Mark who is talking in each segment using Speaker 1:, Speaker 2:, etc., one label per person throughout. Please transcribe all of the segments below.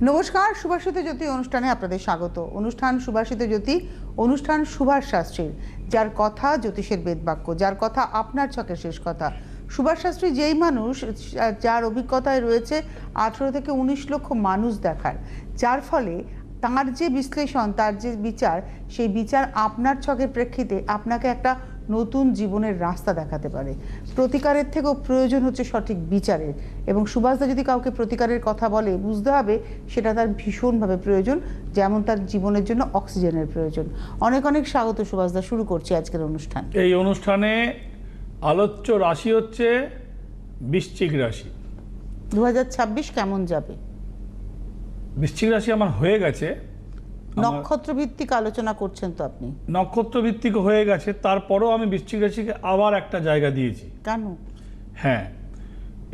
Speaker 1: নমস্কার, সুভাষিত জ্যোতি অনুষ্ঠানে আপনাদের স্বাগত। অনুষ্ঠান সুভাষিত জ্যোতি, অনুষ্ঠান সুভাষ শাস্ত্রীর, যার কথা জ্যোতিষের বেদবাক্য, যার কথা আপনার ছকের শেষ কথা। সুভাষ শাস্ত্রী যেই মানুষ যার অভিজ্ঞতায় রয়েছে 18 থেকে 19 লক্ষ মানুষ দেখার, যার ফলে তার যে বিশ্লেষণ, তার যে বিচার, সেই বিচার আপনার ছকের প্রেক্ষিতে আপনাকে একটা নতুন জীবনের রাস্তা দেখাতে পারে। প্রতিকারের থেকেও প্রয়োজন হচ্ছে সঠিক বিচারের, এবং সুভাষদা যদি কাউকে প্রতিকারের কথা বলে, বুঝতে হবে সেটা তার ভীষণভাবে প্রয়োজন, যেমন তার জীবনের জন্য অক্সিজেনের প্রয়োজন। অনেক অনেক স্বাগত সুভাষদা, শুরু করছি আজকের অনুষ্ঠান।
Speaker 2: এই অনুষ্ঠানে আলোচ্য রাশি হচ্ছে বৃশ্চিক রাশি।
Speaker 1: 2026 কেমন যাবে?
Speaker 2: বৃশ্চিক রাশি আমার হয়ে গেছে।
Speaker 1: নক্ষত্র ভিত্তিক আলোচনা করছেন তো আপনি?
Speaker 2: নক্ষত্র ভিত্তিক হয়ে গেছে, তারপরেও আমি বৃশ্চিক রাশিকে আবার একটা জায়গা দিয়েছি।
Speaker 1: কেন?
Speaker 2: হ্যাঁ,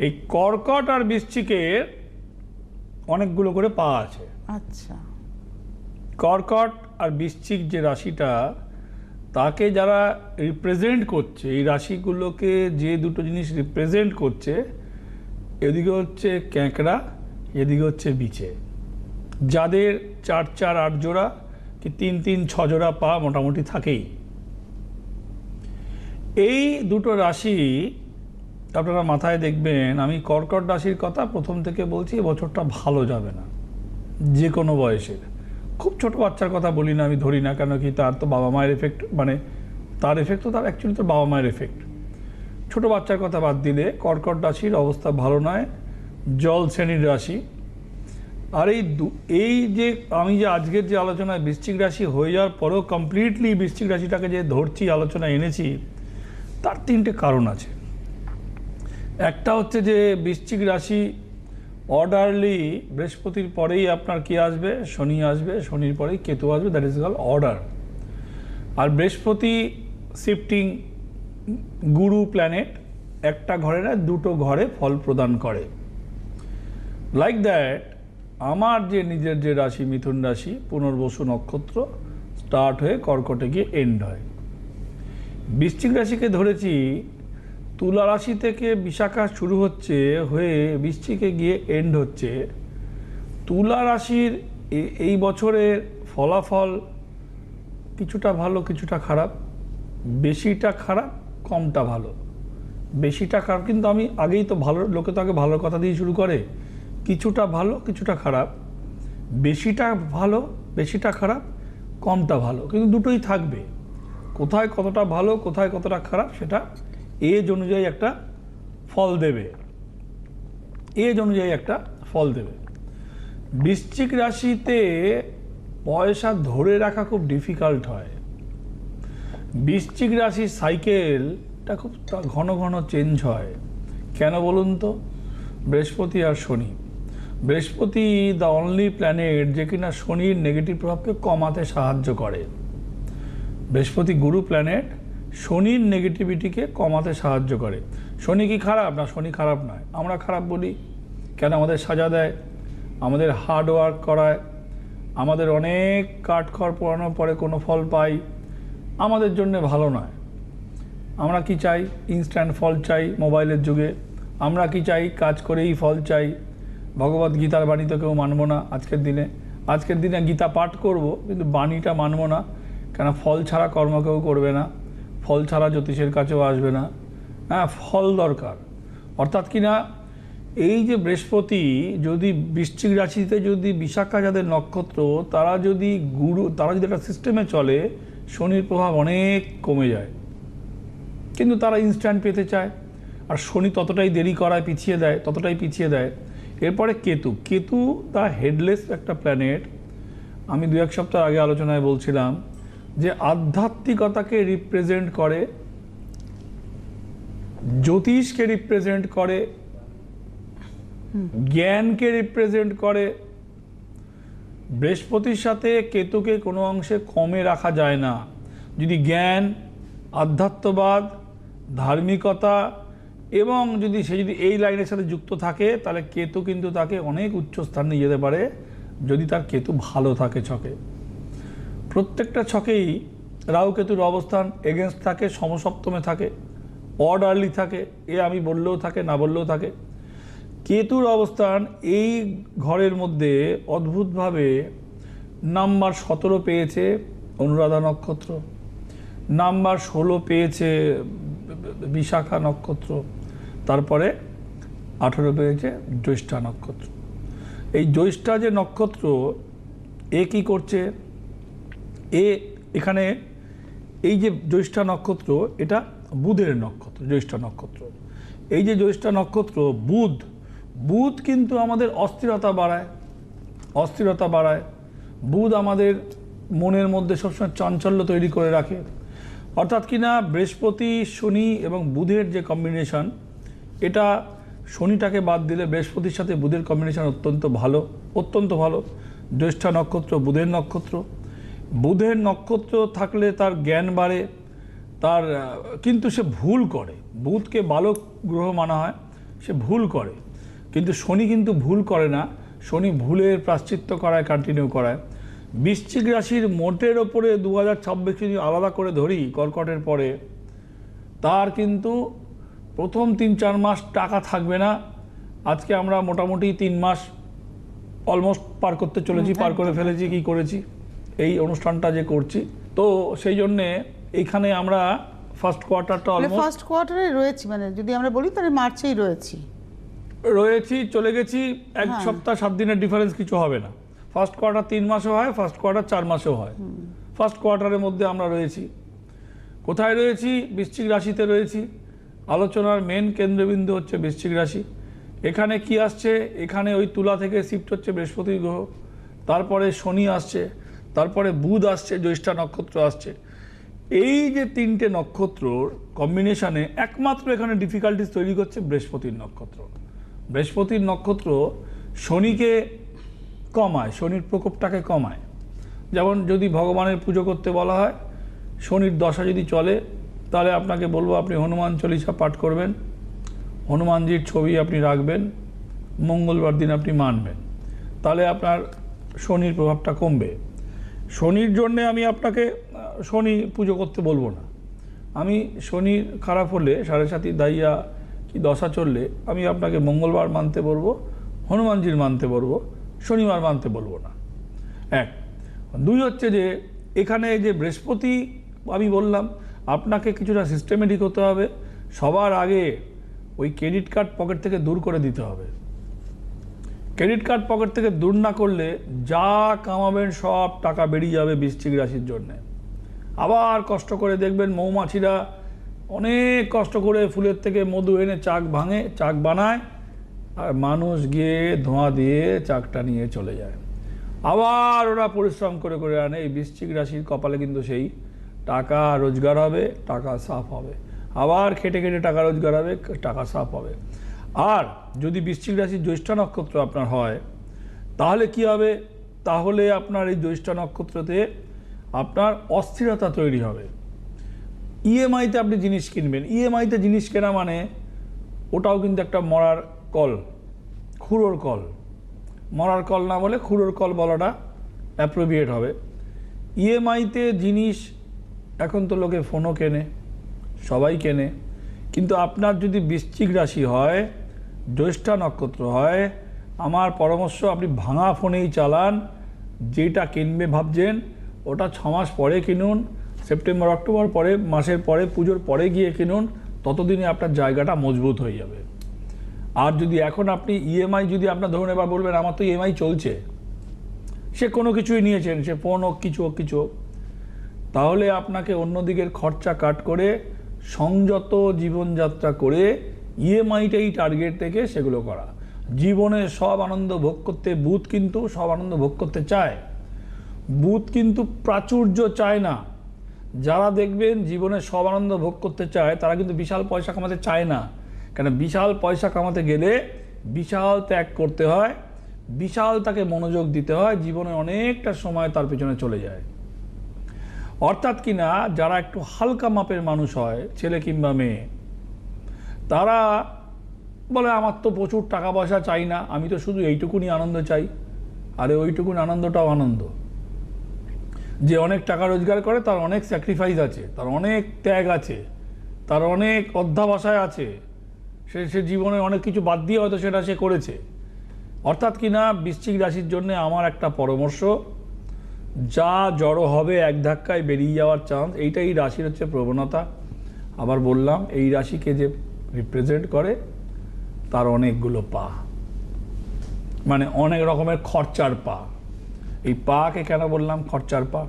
Speaker 2: এই কর্কট আর বৃশ্চিকের অনেকগুলো করে পা আছে।
Speaker 1: আচ্ছা।
Speaker 2: কর্কট আর বৃশ্চিক যে রাশিটা, তাকে যারা রিপ্রেজেন্ট করছে, এই রাশিগুলোকে যে দুটো জিনিস রিপ্রেজেন্ট করছে, এদিকে হচ্ছে ক্যাঁকড়া, এদিকে হচ্ছে বিছে। যাদের 4 4 8 জোড়া কি 3 3 6 জোড়া পা মোটামুটি থাকেই। এই দুটো রাশি আপনারা মাথায় দেখবেন। আমি কর্কট রাশির কথা প্রথম থেকে বলছি, এবছরটা ভালো যাবে না যে কোনো বয়সের। খুব ছোট বাচ্চার কথা বলি না, আমি ধরি না, কেন কি তার তো বাবা মায়ের এফেক্ট, মানে তার এফেক্ট তো তার অ্যাকচুয়ালি তো বাবা মায়ের এফেক্ট। ছোট বাচ্চার কথা বাদ দিলে কর্কট রাশির অবস্থা ভালো নয়, জল শ্রেণীর রাশি। আর এই যে আমি যে আজকের যে আলোচনায় বৃশ্চিক রাশি হয়ে যাওয়ার পরেও কমপ্লিটলি বৃশ্চিক রাশিটাকে যে ধরছি, আলোচনা এনেছি, তার 3টে কারণ আছে। একটা হচ্ছে যে বৃশ্চিক রাশি অর্ডারলি, বৃহস্পতির পরেই আপনার কি আসবে? শনি আসবে, শনির পরেই কেতু আসবে, দ্যাট ইজ কল অর্ডার। আর বৃহস্পতি শিফটিং গুরু প্ল্যানেট, একটা ঘরে না দুটো ঘরে ফল প্রদান করে। লাইক দ্যাট আমার যে নিজের যে রাশি মিথুন রাশি, পুনর্বসু নক্ষত্র স্টার্ট হয়ে কর্কটে গিয়ে এন্ড হয়। বৃশ্চিক রাশিকে ধরেছি তুলা রাশি থেকে বিশাখা শুরু হচ্ছে, হয়ে বৃশ্চিকে গিয়ে এন্ড হচ্ছে। তুলা রাশির এই বছরের ফলাফল কিছুটা ভালো, কিছুটা খারাপ, বেশিটা খারাপ, কমটা ভালো। বেশিটা খারাপ কিন্তু আমি আগেই তো ভালো, লোকে তো আগে ভালো কথা দিয়ে শুরু করে। কিছুটা ভালো, কিছুটা খারাপ, বেশিটা ভালো, বেশিটা খারাপ, কমটা ভালো, কিন্তু দুটোই থাকবে। কোথায় কতটা ভালো, কোথায় কতটা খারাপ, সেটা এজ অনুযায়ী একটা ফল দেবে। এজ অনুযায়ী একটা ফল দেবে। বৃশ্চিক রাশিতে পয়সা ধরে রাখা খুব ডিফিকাল্ট হয়। বৃশ্চিক রাশির সাইকেলটা খুব ঘন ঘন চেঞ্জ হয়। কেন বলুন তো? বৃহস্পতি আর শনি। বৃহস্পতি দ্য অনলি প্ল্যানেট যে কিনা শনির নেগেটিভ প্রভাবকে কমাতে সাহায্য করে। বৃহস্পতি গুরু প্ল্যানেট, শনির নেগেটিভিটিকে কমাতে সাহায্য করে। শনি কি খারাপ? না, শনি খারাপ নয়। আমরা খারাপ বলি কেন? আমাদের সাজা দেয়, আমাদের হার্ড ওয়ার্ক করায়, আমাদের অনেক কাঠখড় পোড়ানোর পরে কোনো ফল পাই, আমাদের জন্য ভালো নয়। আমরা কি চাই? ইনস্ট্যান্ট ফল চাই মোবাইলের যুগে। আমরা কি চাই? কাজ করেই ফল চাই। ভগবদ গীতার বাণী তো কেউ মানব না আজকের দিনে গীতা পাঠ করব, কিন্তু বাণীটা মানব না, কেন? ফল ছাড়া কর্ম কেউ করবে না, ফল ছাড়া জ্যোতিষের কাছেও আসবে না। হ্যাঁ, ফল দরকার। অর্থাৎ কি না, এই যে বৃহস্পতি যদি বৃশ্চিক রাশিতে, যদি বিশাখা যাদের নক্ষত্র, তারা যদি একটা সিস্টেমে চলে, শনির প্রভাব অনেক কমে যায়। কিন্তু তারা ইনস্ট্যান্ট পেতে চায়, আর শনি ততটাই দেরি করায়, ততটাই পিছিয়ে দেয়। এরপরে কেতু দ্য হেডলেস একটা প্ল্যানেট। আমি 2-1 সপ্তাহ আগে আলোচনায় বলছিলাম যে আধ্যাত্মিকতাকে রিপ্রেজেন্ট করে, জ্যোতিষকে রিপ্রেজেন্ট করে, জ্ঞানকে রিপ্রেজেন্ট করে। বৃহস্পতির সাথে কেতুকে কোনো অংশে কমে রাখা যায় না। যদি জ্ঞান, আধ্যাত্মবাদ, ধার্মিকতা এবং যদি এই লাইনের সাথে যুক্ত থাকে, তাহলে কেতু কিন্তু তাকে অনেক উচ্চ স্থান নিয়ে যেতে পারে, যদি তার কেতু ভালো থাকে ছকে। প্রত্যেকটা ছকেই রাহু কেতুর অবস্থান এগেনস্ট থাকে, সমসপ্তমে থাকে, অর্ডারলি থাকে, আমি বললেও থাকে, না বললেও থাকে। কেতুর অবস্থান এই ঘরের মধ্যে অদ্ভুতভাবে নাম্বার 17 পেয়েছে অনুরাধা নক্ষত্র, নাম্বার 16 পেয়েছে বিশাখা নক্ষত্র, তারপরে 18 পেয়েছে জ্যৈষ্ঠা নক্ষত্র। এই জ্যৈষ্ঠা যে নক্ষত্র, এ কি করছে, এখানে এই যে জ্যৈষ্ঠা নক্ষত্র, এটা বুধের নক্ষত্র। জ্যৈষ্ঠা নক্ষত্র, এই যে জ্যৈষ্ঠা নক্ষত্র, বুধ কিন্তু আমাদের অস্থিরতা বাড়ায়। বুধ আমাদের মনের মধ্যে সবসময় চাঞ্চল্য তৈরি করে রাখে। অর্থাৎ কিনা বৃহস্পতি, শনি এবং বুধের যে কম্বিনেশন, এটা শনিটাকে বাদ দিলে বৃহস্পতির সাথে বুধের কম্বিনেশন অত্যন্ত ভালো। জ্যৈষ্ঠা নক্ষত্র বুধের নক্ষত্র থাকলে তার জ্ঞান বাড়ে, কিন্তু সে ভুল করে। বুধকে বালক গ্রহ মানা হয়, সে ভুল করে, কিন্তু শনি কিন্তু ভুল করে না। শনি ভুলের প্রায়শ্চিত্ত করায়, কন্টিনিউ করায়। বৃশ্চিক রাশির মোটের ওপরে 2026 যদি আলাদা করে ধরি, কর্কটের পরে তার কিন্তু প্রথম 3-4 মাস টাকা থাকবে না। আজকে আমরা মোটামুটি 3 মাস অলমোস্ট পার করতে চলেছি, পার করে ফেলেছি, কি করেছি এই অনুষ্ঠানটা যে করছি। তো সেই জন্যে এইখানে আমরা ফার্স্ট কোয়ার্টারটা
Speaker 1: ফার্স্ট কোয়ার্টারে রয়েছি, মানে যদি আমরা বলি তাহলে মার্চেই রয়েছি,
Speaker 2: চলে গেছি। 1 সপ্তাহ 7 দিনের ডিফারেন্স কিছু হবে না। ফার্স্ট কোয়ার্টার 3 মাসও হয়, ফার্স্ট কোয়ার্টার 4 মাসেও হয়। ফার্স্ট কোয়ার্টারের মধ্যে আমরা রয়েছি। কোথায় রয়েছি? বৃশ্চিক রাশিতে রয়েছি। আলোচনার মেন কেন্দ্রবিন্দু হচ্ছে বৃশ্চিক রাশি। এখানে কি আসছে? এখানে ওই তুলা থেকে শিফট হচ্ছে বৃহস্পতি গ্রহ, তারপরে শনি আসছে, তারপরে বুধ আসছে, জ্যৈষ্ঠা নক্ষত্র আসছে। এই যে 3টে নক্ষত্রর কম্বিনেশনে একমাত্র এখানে ডিফিকাল্টিস তৈরি করছে বৃহস্পতির নক্ষত্র। বৃহস্পতির নক্ষত্র শনিকে কমায়, শনির প্রকোপটাকে কমায়। যেমন যদি ভগবানের পুজো করতে বলা হয়, শনির দশা যদি চলে, তাহলে আপনাকে বলবো আপনি হনুমান চল্লিশা পাঠ করবেন, হনুমানজির ছবি আপনি রাখবেন, মঙ্গলবার দিন আপনি মানবেন, তাহলে আপনার শনির প্রভাবটা কমবে। শনির জন্যে আমি আপনাকে শনি পুজো করতে বলবো না। আমি শনির খারাপ হলে, 7.5 দাইয়া কি দশা চললে, আমি আপনাকে মঙ্গলবার মানতে বলবো, হনুমানজির মানতে বলবো, শনিবার মানতে বলবো না। 1, 2 হচ্ছে যে এখানে যে বৃহস্পতি, আমি বললাম আপনাকে কিছুটা সিস্টেমেটিক হতে হবে। সবার আগে ওই ক্রেডিট কার্ড পকেট থেকে দূর করে দিতে হবে। ক্রেডিট কার্ড পকেট থেকে দূর না করলে যা কামাবেন সব টাকা বেরিয়ে যাবে বৃশ্চিক রাশির জন্যে। আবার কষ্ট করে দেখবেন মৌমাছিরা অনেক কষ্ট করে ফুলের থেকে মধু এনে চাক বানায়, আর মানুষ গিয়ে ধোঁয়া দিয়ে চাকটা নিয়ে চলে যায়। আবার ওরা পরিশ্রম করে করে আনে। এই বৃশ্চিক রাশির কপালে কিন্তু সেই টাকা রোজগার হবে, টাকা সাফ হবে। আবার খেটে খেটে টাকা রোজগার হবে, টাকা সাফ হবে। আর যদি বৃশ্চিক রাশির জ্যৈষ্ঠা নক্ষত্র আপনার হয়, তাহলে কি হবে? তাহলে আপনার এই জ্যৈষ্ঠা নক্ষত্রতে আপনার অস্থিরতা তৈরি হবে। ইএমআইতে আপনি জিনিস কিনবেন। ইএমআইতে জিনিস কেনা মানে ওটাও কিন্তু একটা মরার কল, খুঁড়োর কল। মরার কল না বলে খুঁড়োর কল বলাটা অ্যাপ্রোপ্রিয়েট হবে। ইএমআইতে জিনিস এখন তো লোকে ফোনও কেনে, সবাই কেনে, কিন্তু আপনার যদি বৃশ্চিক রাশি হয়, জ্যৈষ্ঠা নক্ষত্র হয়, আমার পরামর্শ আপনি ভাঙা ফোনেই চালান। যেটা কিনবে ভাবছেন ওটা 6 মাস পরে কিনুন, সেপ্টেম্বর অক্টোবর পরে, মাসের পরে, পুজোর পরে গিয়ে কিনুন, ততদিনে আপনার জায়গাটা মজবুত হয়ে যাবে। আর যদি এখন আপনি ইএমআই, যদি আপনার ধরুন এবার বলবেন আমার তো ইএমআই চলছে, সে কোনো কিছুই নিয়েছেন, সে ফোন হোক কিছু হোক, তাহলে আপনাকে অন্যদিকের খরচা কাট করে সংযত জীবনযাত্রা করে ইএমআইটাই টার্গেট থেকে সেগুলো করা। জীবনে সব আনন্দ ভোগ করতে বুধ কিন্তু সব আনন্দ ভোগ করতে চায়। বুধ কিন্তু প্রাচুর্য চায় না। যারা দেখবেন জীবনে সব আনন্দ ভোগ করতে চায়, তারা কিন্তু বিশাল পয়সা কামাতে চায় না। কেন? বিশাল পয়সা কামাতে গেলে বিশাল ত্যাগ করতে হয়, বিশাল তাকে মনোযোগ দিতে হয়, জীবনে অনেকটা সময় তার পেছনে চলে যায়। অর্থাৎ কিনা যারা একটু হালকা মাপের মানুষ হয়, ছেলে কিংবা মেয়ে, তারা বলে আমার তো প্রচুর টাকা পয়সা চাই না, আমি তো শুধু এইটুকুনি আনন্দ চাই। আরে ওইটুকুনি আনন্দটাও আনন্দ। যে অনেক টাকা রোজগার করে তার অনেক স্যাক্রিফাইস আছে, তার অনেক ত্যাগ আছে, তার অনেক অধ্যাবসায় আছে। সে জীবনে অনেক কিছু বাদ দিয়ে হয়তো সেটা সে করেছে। অর্থাৎ কি না, বৃশ্চিক রাশির জন্য আমার একটা পরামর্শ, যা জড়ো হবে এক ধাক্কায় বেরিয়ে যাওয়ার চান্স, এইটাই রাশির হচ্ছে প্রবণতা। আবার বললাম, এই রাশিকে যে রিপ্রেজেন্ট করে তার অনেকগুলো পা, মানে অনেক রকমের খরচার পা। এই পাকে কেন বললাম খরচার পা?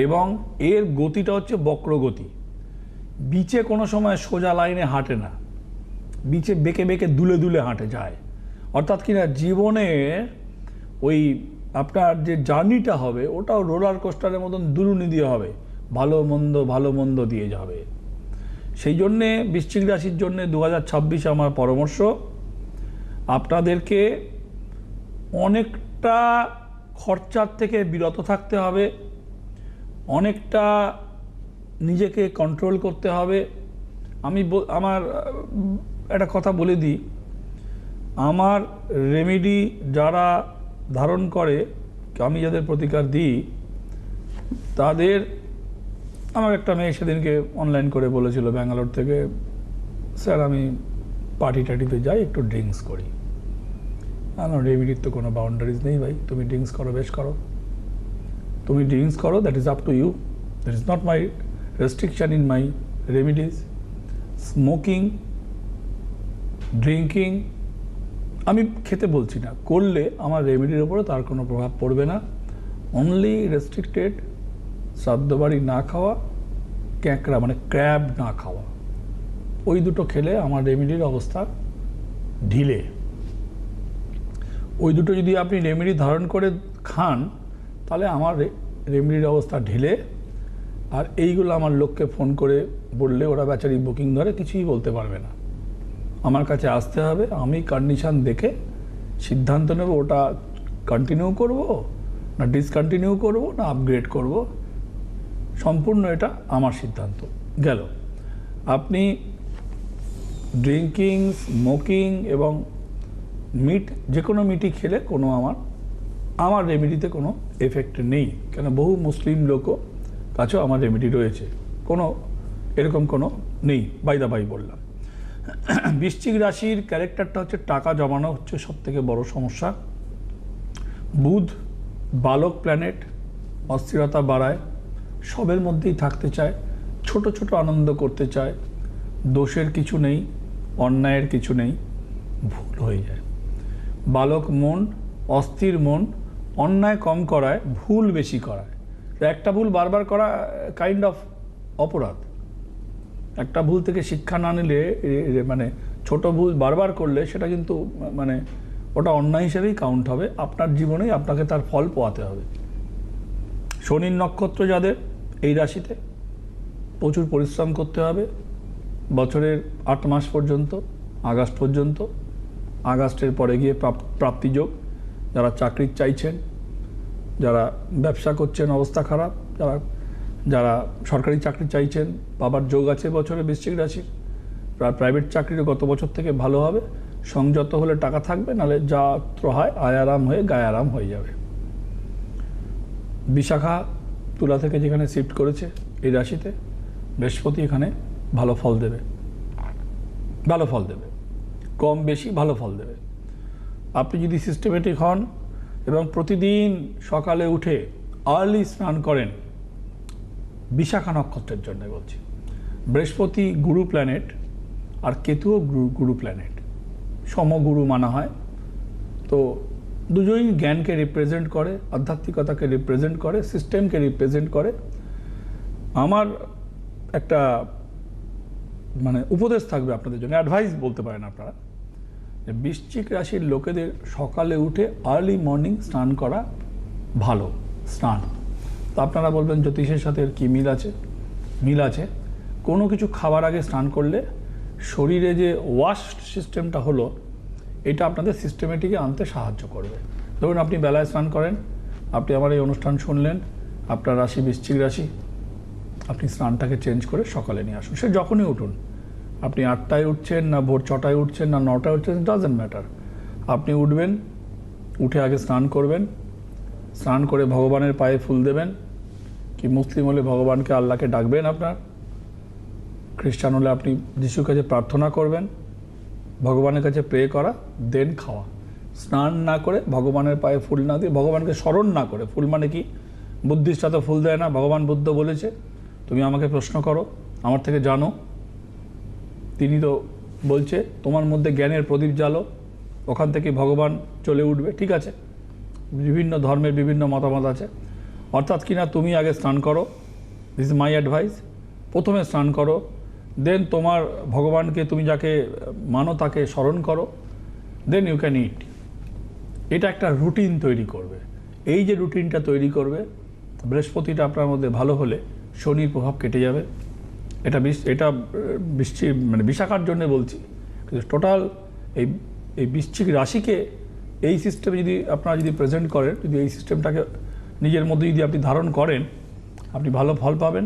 Speaker 2: এবং এর গতিটা হচ্ছে বক্রগতি। বিচে কোনো সময় সোজা লাইনে হাঁটে না, বিচে বেঁকে বেঁকে দুলে দুলে হাঁটে যায়। অর্থাৎ কিনা জীবনে ওই আপনার যে জার্নিটা হবে ওটাও রোলার কোস্টারের মতন দুলুনি দিয়ে হবে, ভালো মন্দ দিয়ে যাবে। সেই জন্যে বৃশ্চিক রাশির জন্য 2026 আমার পরামর্শ, আপনাদেরকে অনেকটা খরচার থেকে বিরত থাকতে হবে, অনেকটা নিজেকে কন্ট্রোল করতে হবে। আমার একটা কথা বলে দিই, আমার রেমেডি যারা ধারণ করে, আমি যাদের প্রতিকার দিই, তাদের, আমার একটা মেয়ে সেদিনকে অনলাইন করে বলেছিল ব্যাঙ্গালোর থেকে, স্যার আমি পার্টি টাটিতে যাই, একটু ড্রিঙ্কস করি। আমার রেমেডির তো কোনো বাউন্ডারিজ নেই ভাই, তুমি ড্রিঙ্কস করো, বেশ করো, তুমি ড্রিঙ্কস করো, that is up to you, that is not my restriction in my remedies. Smoking, drinking আমি খেতে বলছি না, করলে আমার রেমেডির ওপরে তার কোনো প্রভাব পড়বে না। অনলি রেস্ট্রিক্টেড শ্রাদ্ধ বাড়ি না খাওয়া, ক্যাঁকড়া মানে ক্র্যাব না খাওয়া, ওই দুটো খেলে আমার রেমেডির অবস্থা ঢিলে। ওই দুটো যদি আপনি রেমেডি ধারণ করে খান তাহলে আমার রেমেডির অবস্থা ঢিলে। আর এইগুলো আমার লোককে ফোন করে বললে ওরা বেচারি বুকিং ধরে কিছুই বলতে পারবে না। আমার কাছে আসতে হবে, আমি কন্ডিশন দেখে সিদ্ধান্ত নেব ওটা কন্টিনিউ করব না ডিসকন্টিনিউ করব না আপগ্রেড করব, সম্পূর্ণ এটা আমার সিদ্ধান্ত। গেল, আপনি ড্রিঙ্কিং, স্মোকিং এবং মিট, যে কোনো মিটই খেলে কোনো আমার রেমেডিতে কোনো এফেক্ট নেই, কেন বহু মুসলিম লোকও কাছেও আমার রেমেডি রয়েছে, কোনো এরকম কোনো নেই, বাইদা বাই বললাম। বৃশ্চিক রাশির ক্যারেক্টারটা হচ্ছে টাকা জমানো হচ্ছে সবথেকে বড় সমস্যা। বুধ বালক প্ল্যানেট, অস্থিরতা বাড়ায়, সবের মধ্যেই থাকতে চায়, ছোট ছোট আনন্দ করতে চায়, দোষের কিছু নেই, অন্যায়ের কিছু নেই, ভুল হয়ে যায়। বালক মন, অস্থির মন, অন্যায় কম করায়, ভুল বেশি করায়। একটা ভুল বারবার করা কাইন্ড অফ অপরাধ। একটা ভুল থেকে শিক্ষা না নিলে, মানে ছোট ভুল বারবার করলে সেটা কিন্তু মানে ওটা অন্যায় হিসেবেই কাউন্ট হবে, আপনার জীবনেই আপনাকে তার ফল পোয়াতে হবে। শনির নক্ষত্র যাদের এই রাশিতে, প্রচুর পরিশ্রম করতে হবে বছরের 8 মাস পর্যন্ত, আগস্ট পর্যন্ত। আগস্টের পরে গিয়ে প্রাপ্তিযোগ, যারা চাকরি চাইছেন, যারা ব্যবসা করছেন অবস্থা খারাপ, যারা সরকারি চাকরি চাইছেন পাবার যোগ আছে বছরে বৃশ্চিক রাশির। প্রাইভেট চাকরিও গত বছর থেকে ভালো হবে, সংযত হলে টাকা থাকবে, নাহলে যা হয় আয়ারাম হয়ে গায়ারাম হয়ে যাবে। বিশাখা তুলা থেকে যেখানে শিফট করেছে এই রাশিতে, বৃহস্পতি এখানে ভালো ফল দেবে, ভালো ফল দেবে, কম বেশি ভালো ফল দেবে। আপনি যদি সিস্টেমেটিক হন এবং প্রতিদিন সকালে উঠে আর্লি স্নান করেন, বিশাখা নক্ষত্রের জন্য বলছি, বৃহস্পতি গুরু প্ল্যানেট আর কেতুও গুরু প্ল্যানেট, সমগুরু মানা হয়। তো দুজনই জ্ঞানকে রিপ্রেজেন্ট করে, আধ্যাত্মিকতাকে রিপ্রেজেন্ট করে, সিস্টেমকে রিপ্রেজেন্ট করে। আমার একটা মানে উপদেশ থাকবে আপনাদের জন্য, অ্যাডভাইস বলতে পারেন আপনারা, যে বৃশ্চিক রাশির লোকেদের সকালে উঠে আর্লি মর্নিং স্নান করা ভালো। স্নান তো আপনারা বলবেন জ্যোতিষের সাথে কি মিল আছে? মিল আছে। কোনো কিছু খাবার আগে স্নান করলে শরীরে যে ওয়াশ সিস্টেমটা হলো, এটা আপনাদের সিস্টেমেটিকে আনতে সাহায্য করবে। ধরুন আপনি বেলায় স্নান করেন, আপনি আমার এই অনুষ্ঠান শুনলেন, আপনার রাশি বৃশ্চিক রাশি, আপনি স্নানটাকে চেঞ্জ করে সকালে নিয়ে আসুন। সে যখনই উঠুন, আপনি 8টায় উঠছেন না ভোর 6টায় উঠছেন না 9টায় উঠছেন, ডাজেন্ট ম্যাটার। আপনি উঠবেন, উঠে আগে স্নান করবেন, স্নান করে ভগবানের পায়ে ফুল দেবেন, কি মুসলিম হলে ভগবানকে আল্লাহকে ডাকবেন, আপনার খ্রিস্টান হলে আপনি যিশুর কাছে প্রার্থনা করবেন, ভগবানের কাছে প্রে করা, দেন খাওয়া। স্নান না করে, ভগবানের পায়ে ফুল না দিয়ে, ভগবানকে স্মরণ না করে। ফুল মানে কি? বুদ্ধিস্টরা তো ফুল দেয় না। ভগবান বুদ্ধ বলেছে তুমি আমাকে প্রশ্ন করো, আমার থেকে জানো। তিনি তো বলছে তোমার মধ্যে জ্ঞানের প্রদীপ জ্বালো, ওখান থেকে ভগবান চলে উঠবে। ঠিক আছে, বিভিন্ন ধর্মের বিভিন্ন মতামত আছে। অর্থাৎ কিনা তুমি আগে স্নান করো, দিস ইজ মাই অ্যাডভাইস। প্রথমে স্নান করো, দেন তোমার ভগবানকে তুমি যাকে মানো তাকে স্মরণ করো, দেন ইউ ক্যান ইট। এটা একটা রুটিন তৈরি করবে। এই যে রুটিনটা তৈরি করবে, বৃহস্পতিটা আপনার মধ্যে ভালো হলে শনির প্রভাব কেটে যাবে। এটা মানে বিশাখার জন্য বলছি, কিন্তু টোটাল এই বৃশ্চিক রাশিকে এই সিস্টেমে যদি আপনারা যদি প্রেজেন্ট করেন, যদি এই সিস্টেমটাকে নিজের মধ্যে যদি আপনি ধারণ করেন, আপনি ভালো ফল পাবেন।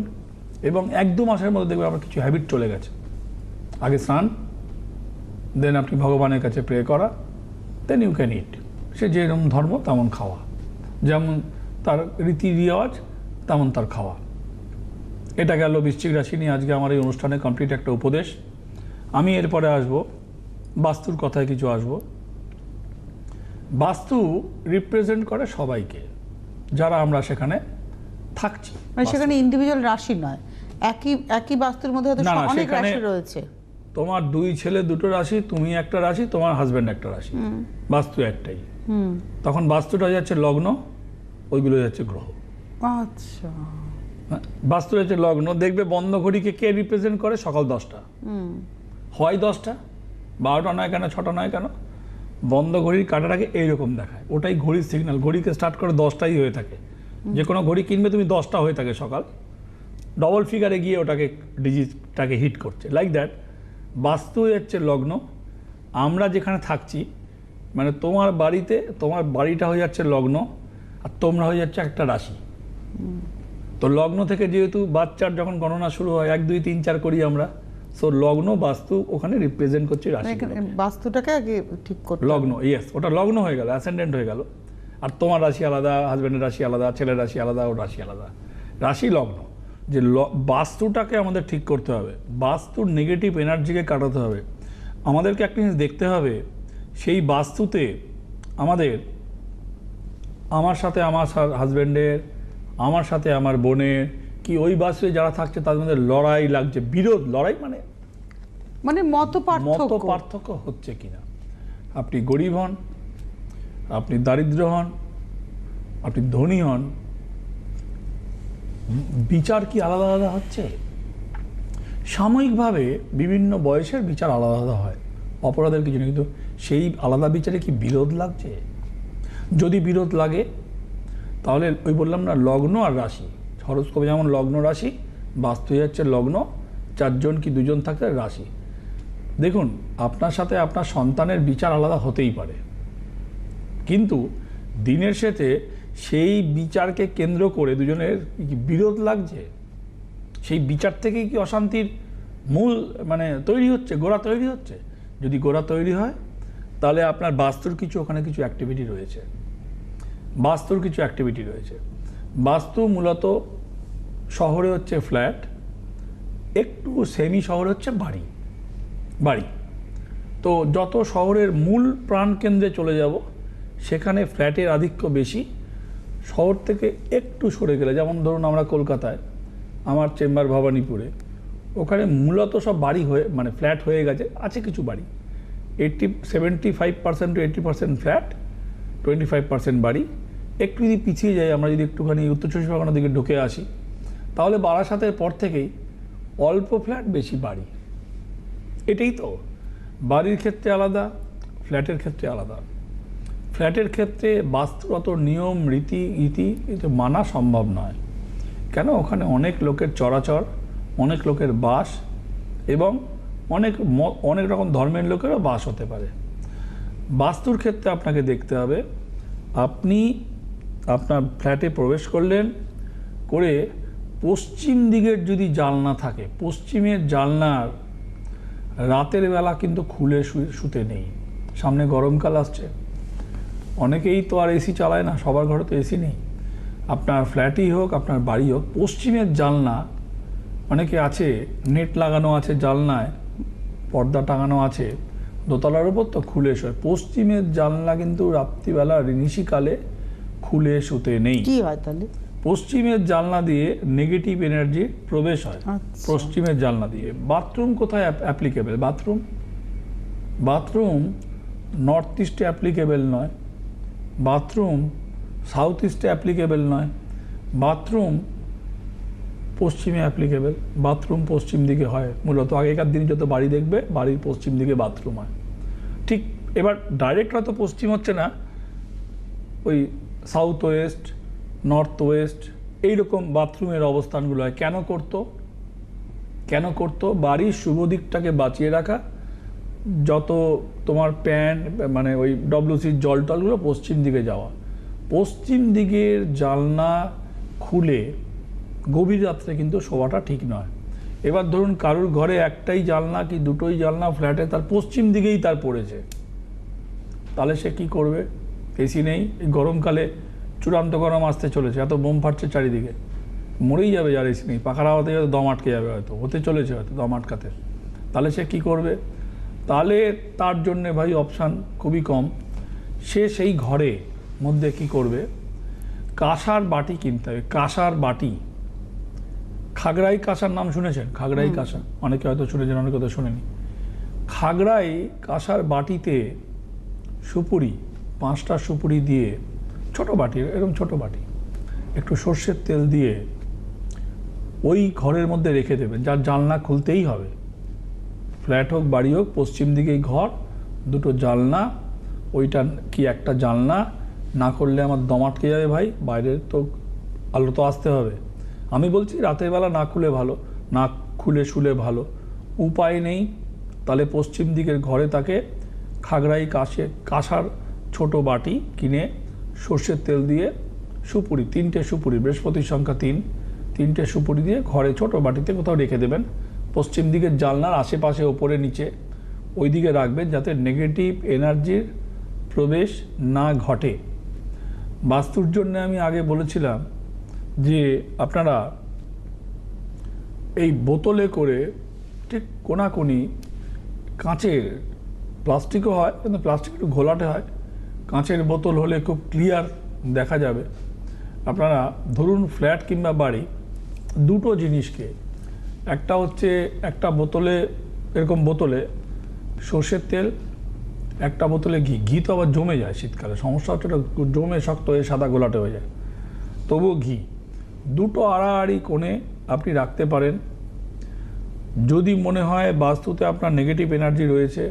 Speaker 2: এবং 1-2 মাসের মধ্যে দেখবেন আপনার কিছু হ্যাবিট চলে গেছে। আগে স্নান, দেন আপনি ভগবানের কাছে প্রে করা, দেন ইউ ক্যান ইট। সে যেরকম ধর্ম তেমন খাওয়া, যেমন তার রীতি রেওয়াজ তেমন তার খাওয়া। এটা গেল বৃশ্চিক রাশি নিয়ে আজকে আমার এই অনুষ্ঠানে কমপ্লিট একটা উপদেশ। আমি এরপরে আসব বাস্তুর কথায় কিছু আসব। বাস্তু রিপ্রেজেন্ট করে সবাইকে, যারা আমরা সেখানে থাকছি।
Speaker 1: মানে সেখানে ইন্ডিভিজুয়াল রাশি নয়, একই বাস্তুর মধ্যে হয়তো
Speaker 2: না, না,
Speaker 1: অনেক
Speaker 2: সেখানে
Speaker 1: রাশি রয়েছে।
Speaker 2: তোমার 2 ছেলে 2টো রাশি, তুমি একটা রাশি, তোমার হাজব্যান্ড একটা রাশি, বাস্তু একটাই। তখন বাস্তুটা হয়ে যাচ্ছে লগ্ন, ওইগুলো হয়ে যাচ্ছে গ্রহ।
Speaker 1: আচ্ছা,
Speaker 2: বাস্তু হচ্ছে লগ্ন। দেখবে বন্ধ ঘড়িকে কে রিপ্রেজেন্ট করে? সকাল 10টা, হয় 10টা, 12টা নয় কেন, 6টা নয় কেন, বন্ধ ঘড়ির কাঁটাটাকে এইরকম দেখায়। ওটাই ঘড়ির সিগন্যাল। ঘড়িকে স্টার্ট করে 10টাই হয়ে থাকে। যে কোনো ঘড়ি কিনবে তুমি 10টা হয়ে থাকে সকাল, ডবল ফিগারে গিয়ে ওটাকে ডিজিটটাকে হিট করছে। লাইক দ্যাট বাস্তু হচ্ছে লগ্ন। আমরা যেখানে থাকছি, মানে তোমার বাড়িতে, তোমার বাড়িটা হয়ে যাচ্ছে লগ্ন, আর তোমরা হয়ে যাচ্ছে একটা রাশি। তো লগ্ন থেকে যেহেতু বাচ্চার যখন গণনা শুরু হয় 1, 2, 3, 4 করি আমরা, সো লগ্ন বাস্তু ওখানে রিপ্রেজেন্ট করছে রাশি।
Speaker 1: বাস্তুটাকে আগে ঠিক করতে
Speaker 2: লগ্ন, ইয়েস, ওটা লগ্ন হয়ে গেল, অ্যাসেন্ডেন্ট হয়ে গেল। আর তোমার রাশি আলাদা, হাজব্যান্ডের রাশি আলাদা, ছেলের রাশি আলাদা, ওর রাশি আলাদা। রাশি লগ্ন, যে বাস্তুটাকে আমাদের ঠিক করতে হবে, বাস্তুর নেগেটিভ এনার্জিকে কাটাতে হবে। আমাদেরকে একটা জিনিস দেখতে হবে, সেই বাস্তুতে আমার সাথে আমার হাজব্যান্ডের, আমার সাথে আমার বোনের, কি ওই বাস্তুতে যারা থাকছে তাদের মধ্যে লড়াই লাগছে, বিরোধ, লড়াই মানে
Speaker 1: মত
Speaker 2: পার্থক্য হচ্ছে কিনা। আপনি গরিব হন, আপনি দারিদ্র হন, আপনি ধনী হন, বিচার কি আলাদা আলাদা হচ্ছে? সাময়িকভাবে বিভিন্ন বয়সের বিচার আলাদা আলাদা হয়, অপরাধের কিছু নেই, কিন্তু সেই আলাদা বিচারে কি বিরোধ লাগছে? যদি বিরোধ লাগে তাহলে ওই বললাম না, লগ্ন আর রাশি। হরোস্কোপে যেমন লগ্ন রাশি, বাস্তু যাচ্ছে লগ্ন, 4 জন কি 2 জন থাকতে রাশি। দেখুন, আপনার সাথে আপনার সন্তানের বিচার আলাদা হতেই পারে, কিন্তু দিনের শেষে সেই বিচারকে কেন্দ্র করে দুজনের বিরোধ লাগছে। সেই বিচার থেকেই কি অশান্তির মূল তৈরি হচ্ছে, গোড়া তৈরি হচ্ছে? যদি গোড়া তৈরি হয় তাহলে আপনার বাস্তুর কিছু ওখানে কিছু অ্যাক্টিভিটি রয়েছে। বাস্তু মূলত শহরে হচ্ছে ফ্ল্যাট, একটু সেমি শহরে হচ্ছে বাড়ি। তো যত শহরের মূল প্রাণকেন্দ্রে চলে যাব, সেখানে ফ্ল্যাটের আধিক্য বেশি। শহর থেকে একটু সরে গেলে, যেমন ধরুন আমরা কলকাতায়, আমার চেম্বার ভবানীপুরে, ওখানে মূলত সব বাড়ি হয়ে ফ্ল্যাট হয়ে গেছে, আছে কিছু বাড়ি, 75% to 80% ফ্ল্যাট, 25% বাড়ি। একটু যদি পিছিয়ে যাই, আমরা যদি একটুখানি উত্তর 24 পরগনার দিকে ঢুকে আসি, তাহলে বারাসাতের পর থেকেই অল্প ফ্ল্যাট, বেশি বাড়ি। এটাই তো, বাড়ির ক্ষেত্রে আলাদা, ফ্ল্যাটের ক্ষেত্রে আলাদা। ফ্ল্যাটের ক্ষেত্রে বাস্তুগত নিয়ম রীতি এটা মানা সম্ভব নয়। কেন? ওখানে অনেক লোকের চরাচর, অনেক লোকের বাস, এবং অনেক রকম ধর্মের লোকেরও বাস হতে পারে। বাস্তুর ক্ষেত্রে আপনাকে দেখতে হবে, আপনি আপনার ফ্ল্যাটে প্রবেশ করলেন, করে পশ্চিম দিকের যদি জানলা থাকে, পশ্চিমের জানলার রাতের বেলা কিন্তু খুলে শুতে নেই। সামনে গরমকাল আসছে, অনেকেই তো আর এসি চালায় না, সবার ঘরে তো এসি নেই। আপনার ফ্ল্যাটই হোক, আপনার বাড়ি হোক, পশ্চিমের জানলা, অনেকে আছে নেট লাগানো আছে জানলায়, পর্দা টাঙানো আছে, দোতলার উপর তো খুলে শোয়। পশ্চিমের জানলা কিন্তু রাত্রিবেলা নিশিকালে খুলে শুতে নেই।
Speaker 1: কি হয় তাহলে?
Speaker 2: পশ্চিমের জানলা দিয়ে নেগেটিভ এনার্জির প্রবেশ হয়।
Speaker 1: আচ্ছা।
Speaker 2: পশ্চিমের জানলা দিয়ে। বাথরুম কোথায় অ্যাপ্লিকেবল? বাথরুম নর্থ ইস্টে অ্যাপ্লিকেবল নয়, বাথরুম সাউথ ইস্টে অ্যাপ্লিকেবল নয়, বাথরুম পশ্চিমে অ্যাপ্লিকেবল। বাথরুম পশ্চিম দিকে হয় মূলত। আগেকার দিনে যত বাড়ি দেখবে বাড়ির পশ্চিম দিকে বাথরুম হয়। ঠিক এবার ডাইরেক্ট হয়তো পশ্চিম হচ্ছে না, ওই সাউথ ওয়েস্ট, নর্থ ওয়েস্ট এইরকম বাথরুমের অবস্থানগুলো হয়। কেন করতো? বাড়ির শুভ দিকটাকে বাঁচিয়ে রাখা। যত তোমার প্যান্ট মানে ওই ডব্লিউসির জল টলগুলো পশ্চিম দিকে যাওয়া। পশ্চিম দিকের জানলা খুলে গভীর রাত্রে কিন্তু শোয়াটা ঠিক নয়। এবার ধরুন কারুর ঘরে একটাই জানলা কি দুটোই জানলা ফ্ল্যাটে, তার পশ্চিম দিকেই তার পড়েছে, তাহলে সে কি করবে? এসি নেই, এই গরমকালে চূড়ান্ত গরম আসতে চলেছে, এত বোম ফাটছে চারিদিকে, মরেই যাবে যার এসি নেই। পাখার হাওয়াতে হয়তো দম আটকে যাবে, হয়তো হতে চলেছে হয়তো দম আটকাতে। তাহলে সে কি করবে? তাহলে তার জন্যে ভাই অপশান খুবই কম। সে সেই ঘরে মধ্যে কি করবে? কাঁসার বাটি কিনতে হবে। কাঁসার বাটি, খাগড়াই কাঁসার নাম শুনেছেন? খাগড়াই কাঁসা অনেকে হয়তো শুনেছেন, অনেকে হয়তো শোনেনি। খাগড়াই কাঁসার বাটিতে সুপুরি, 5টা সুপুরি দিয়ে, ছোট বাটি, এরকম ছোট বাটি, একটু সর্ষের তেল দিয়ে ওই ঘরের মধ্যে রেখে দেবেন। যার জানলা খুলতেই হবে, ফ্ল্যাট হোক বাড়ি হোক, পশ্চিম দিকেই ঘর, দুটো জানলা, ওইটা কি একটা জানলা না করলে আমার দম আটকে যাবে ভাই, বাইরের তো আলো তো আসতে হবে। আমি বলছি রাতের বেলা না খুলে ভালো, না খুলে শুলে ভালো। উপায় নেই, তাহলে পশ্চিম দিকের ঘরে তাকে খাগড়াই কাঁসার ছোট বাটি কিনে সর্ষের তেল দিয়ে সুপুরি, 3টে সুপুরি, বৃহস্পতির সংখ্যা 3টে সুপুরি দিয়ে ঘরে ছোট বাটিতে কোথাও রেখে দেবেন। পশ্চিম দিকের জানলার আশেপাশে, ওপরে নিচে ওই দিকে রাখবেন, যাতে নেগেটিভ এনার্জির প্রবেশ না ঘটে। বাস্তুর জন্য আমি আগে বলেছিলাম যে আপনারা এই বোতলে করে ঠিক কোনাকুনি কাঁচের, প্লাস্টিকও হয় কিন্তু প্লাস্টিক একটু ঘোলাটে হয়, কাঁচের বোতল হলে খুব ক্লিয়ার দেখা যাবে। আপনারা ধরুন ফ্ল্যাট কিংবা বাড়ি, দুটো জিনিসকে, একটা হচ্ছে একটা বোতলে, এরকম বোতলে সর্ষের তেল, একটা বোতলে ঘি তো আবার জমে যায় শীতকালে, সমস্যা হচ্ছে ওটা জমে শক্ত হয়ে সাদা গোলাটে হয়ে যায়, তবুও ঘি, দুটো আড়াআড়ি কোণে আপনি রাখতে পারেন। যদি মনে হয় বাস্তুতে আপনার নেগেটিভ এনার্জি রয়েছে,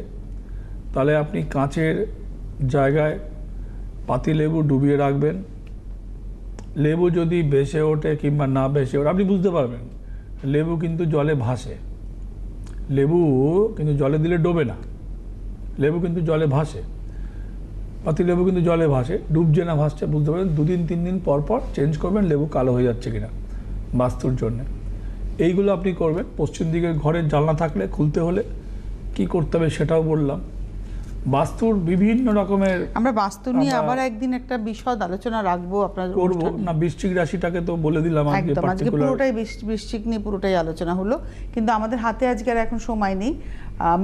Speaker 2: তাহলে আপনি কাঁচের জায়গায় পাতিলেবু ডুবিয়ে রাখবেন। লেবু যদি ভেসে ওঠে কিংবা না ভেসে ওঠে আপনি বুঝতে পারবেন। লেবু কিন্তু জলে ভাসে, লেবু কিন্তু জলে দিলে ডোবে না, লেবু কিন্তু জলে ভাসে, পাতিলেবু কিন্তু জলে ভাসে, ডুবছে না ভাসছে বুঝতে পারবেন। 2-3 দিন পর পর চেঞ্জ করবেন লেবু কালো হয়ে যাচ্ছে কিনা বাস্তুর জন্যে। এইগুলো আপনি করবেন। পশ্চিম দিকের ঘরের জানলা থাকলে খুলতে হলে কি করতে হবে সেটাও বললাম। বাস্তুর বিভিন্ন রকমের,
Speaker 1: আমরা বাস্তু নিয়ে আবার একদিন একটা বিশদ আলোচনা রাখবো আপনার
Speaker 2: করব না। বৃশ্চিক রাশিটাকে তো বলে দিলাম আজকে,
Speaker 1: একদম আজকে পুরোটাই বৃশ্চিক নিয়ে পুরোটাই আলোচনা হলো, কিন্তু আমাদের হাতে আজকে আর এখন সময় নেই।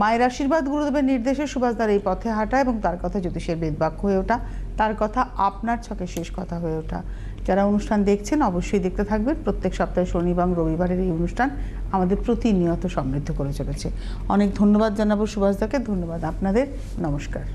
Speaker 1: মায়ের আশীর্বাদ, গুরুদেবের নির্দেশে সুভাষদার এই পথে হাঁটা এবং তার কথা জ্যোতিষের বেদবাক্য হয়ে ওঠা, তার কথা আপনার ছকে শেষ কথা হয়ে ওঠা। যারা অনুষ্ঠান দেখছেন অবশ্যই দেখতে থাকবেন। প্রত্যেক সপ্তাহে শনিবার এবং রবিবারের এই অনুষ্ঠান আমাদের প্রতিনিয়ত সমৃদ্ধ করে চলেছে। অনেক ধন্যবাদ জানাবো সুভাষদাকে, ধন্যবাদ আপনাদের, নমস্কার।